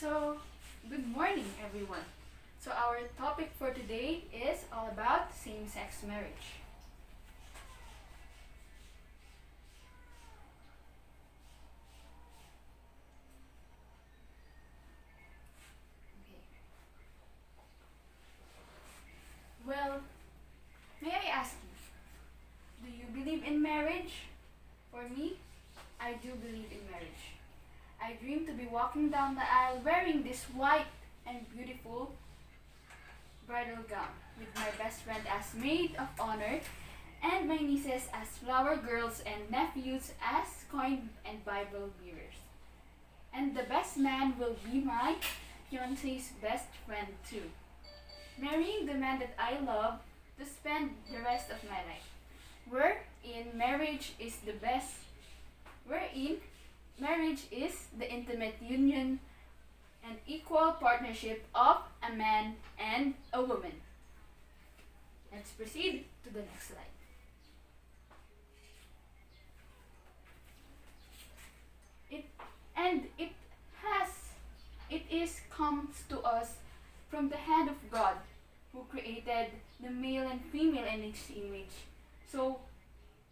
So, good morning, everyone. So, our topic for today is all about same sex marriage. Okay. Well, may I ask you, do you believe in marriage? For me, I do believe in marriage. I dream to be walking down the aisle wearing this white and beautiful bridal gown with my best friend as maid of honor and my nieces as flower girls and nephews as coin and Bible bearers. And the best man will be my fiance's best friend too. Marrying the man that I love to spend the rest of my life. Wherein marriage is the best. Wherein marriage is the intimate union and equal partnership of a man and a woman. Let's proceed to the next slide. It and it is comes to us from the hand of God who created the male and female in His image. So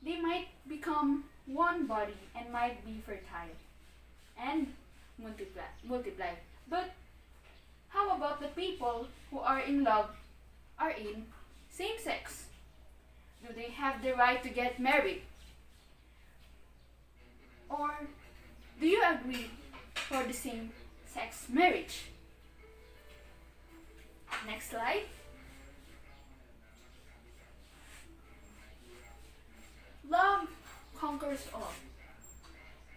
they might become one body and might be fertile and multiply. But how about the people who are in love are in same sex? Do they have the right to get married? Or do you agree for the same sex marriage? Next slide. Love conquers all.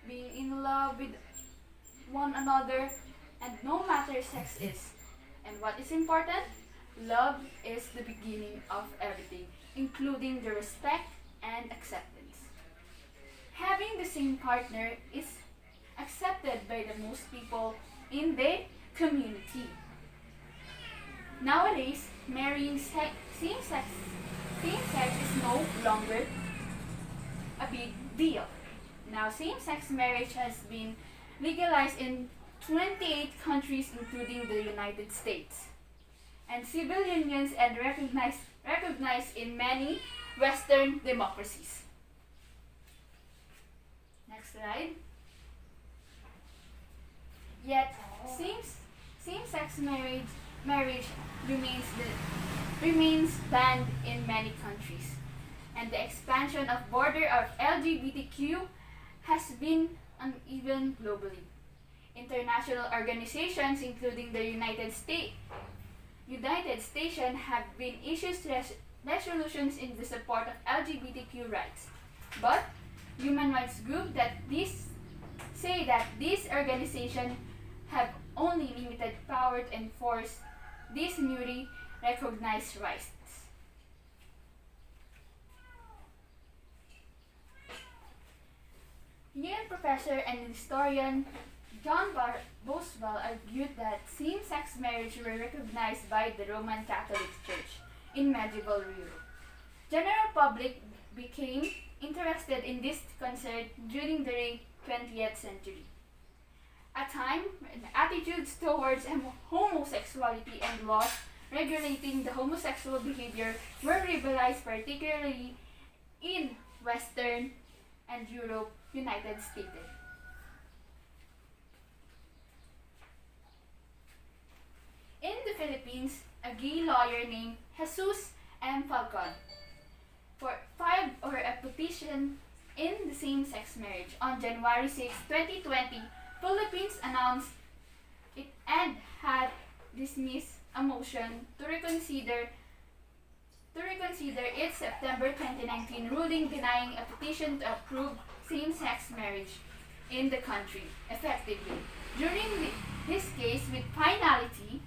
Being in love with one another and no matter sex is. And what is important? Love is the beginning of everything, including the respect and acceptance. Having the same partner is accepted by the most people in the community. Nowadays, marrying same sex is no longer a big deal. Now, same-sex marriage has been legalized in 28 countries, including the United States, and civil unions and recognized in many Western democracies. Next slide. Yet, same-sex marriage remains banned in many countries, and the expansion of border of LGBTQ has been uneven globally. International organizations, including the United States, have been issued resolutions in the support of LGBTQ rights. But human rights groups say that these organizations have only limited power to enforce these newly recognized rights. Yale professor and historian John Boswell argued that same-sex marriage were recognized by the Roman Catholic Church in medieval Europe. General public became interested in this concern during the 20th century, a time when attitudes towards homosexuality and laws regulating the homosexual behavior were liberalized, particularly in Western and Europe, United States. In the Philippines, a gay lawyer named Jesus M. Falcon filed a petition in the same-sex marriage. On January 6, 2020, Philippines announced it and had dismissed a motion to reconsider its September 2019 ruling denying a petition to approve same-sex marriage in the country effectively. During this case, with finality,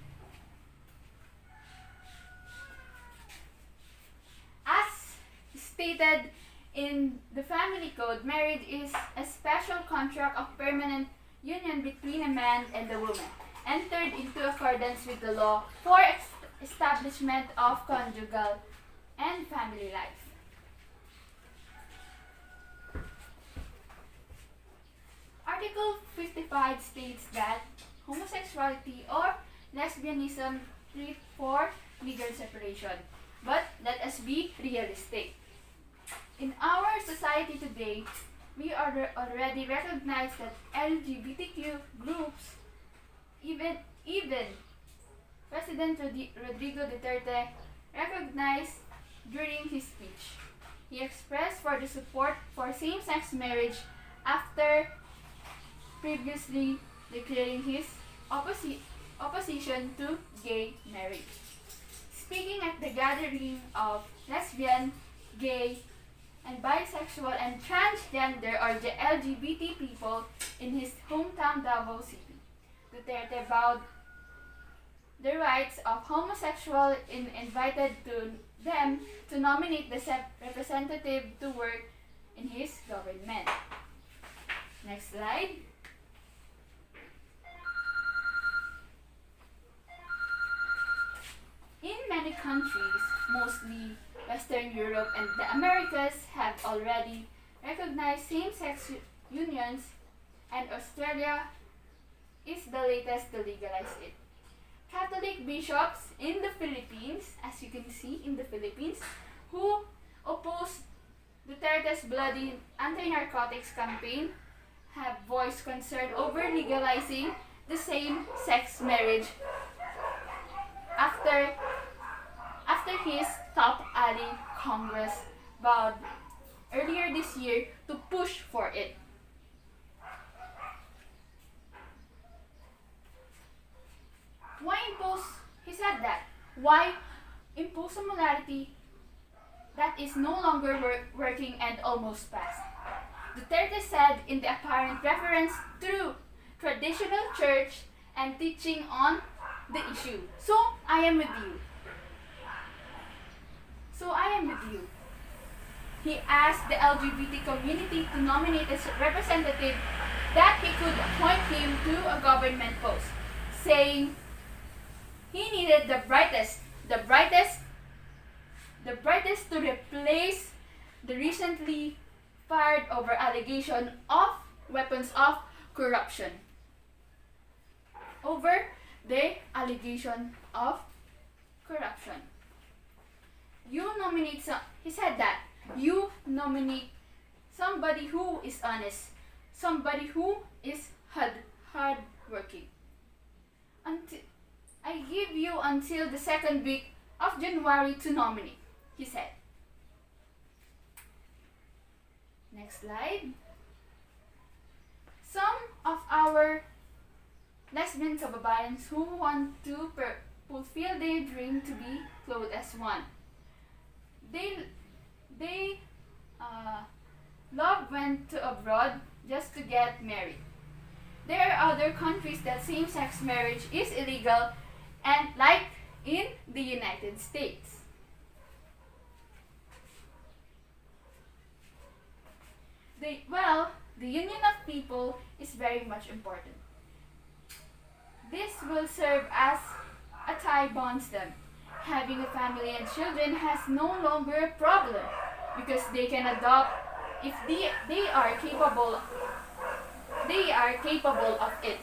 as stated in the Family Code, marriage is a special contract of permanent union between a man and a woman, entered into accordance with the law for establishment of conjugal and family life. Article 55 states that homosexuality or lesbianism treat for legal separation. But let us be realistic. In our society today, we already recognize that LGBTQ groups, even President Rodrigo Duterte recognized during his speech. He expressed for the support for same-sex marriage after previously declaring his opposition to gay marriage. Speaking at the gathering of lesbian, gay, and bisexual and transgender or the LGBT people in his hometown Davao City, Duterte vowed the rights of homosexuals and invited them to nominate the representative to work in his government. Next slide. In many countries, mostly Western Europe and the Americas, have already recognized same-sex unions, and Australia is the latest to legalize it. Catholic bishops in the Philippines, as you can see in the Philippines, who oppose Duterte's bloody anti-narcotics campaign, have voiced concern over legalizing the same-sex marriage after his top ally Congress vowed earlier this year to push for it. He said that, why impose a morality that is no longer working and almost past? Duterte said in the apparent reference to traditional church and teaching on the issue. So I am with you. He asked the LGBT community to nominate a representative that he could appoint him to a government post, saying he needed the brightest to replace the recently fired over allegation of weapons of corruption. Over the allegation of corruption. He said that you nominate somebody who is honest, somebody who is hard working. I give you until the second week of January to nominate, he said. Next slide. Some of our lesbian kababayans who want to fulfill their dream to be clothed as one. They went to abroad just to get married. There are other countries that same-sex marriage is illegal, and like in the United States. The union of people is very much important. This will serve as a tie bonds them. Having a family and children has no longer a problem because they can adopt if they are capable of it.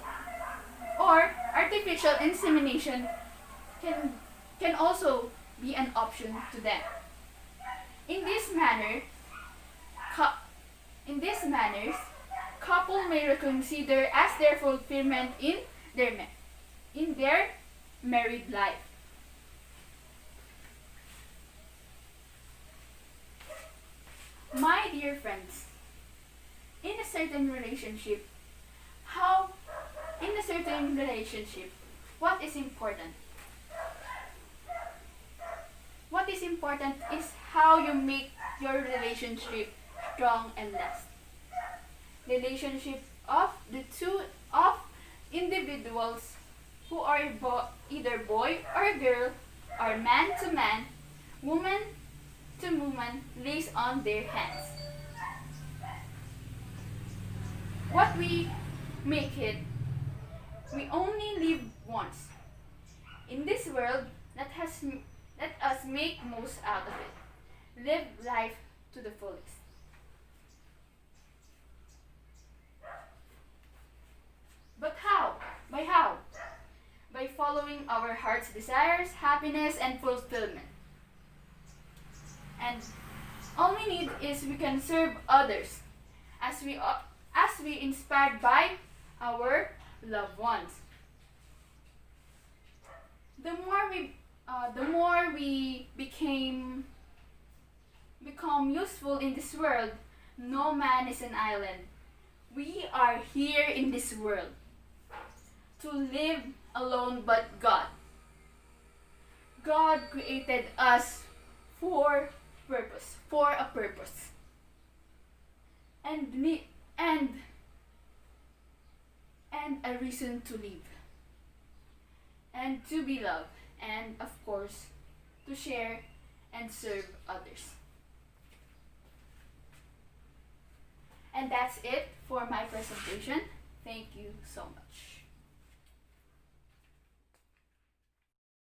Or artificial insemination can also be an option to them. In this manners, couple may reconsider as their fulfillment in their married life. My dear friends, in a certain relationship, what is important? What is important is how you make your relationship strong and last. Relationship of the two of individuals who are either boy or girl or man to man, woman to woman lays on their hands. What we make it, we only live once. In this world, let us make most out of it. Live life to the fullest. But how? By how? our heart's desires, happiness, and fulfillment. And all we need is we can serve others as we inspired by our loved ones. The more we become useful in this world, no man is an island. We are here in this world to live alone but God. God created us for a purpose. And me and a reason to live. And to be loved, and of course, to share and serve others. And that's it for my presentation. Thank you so much.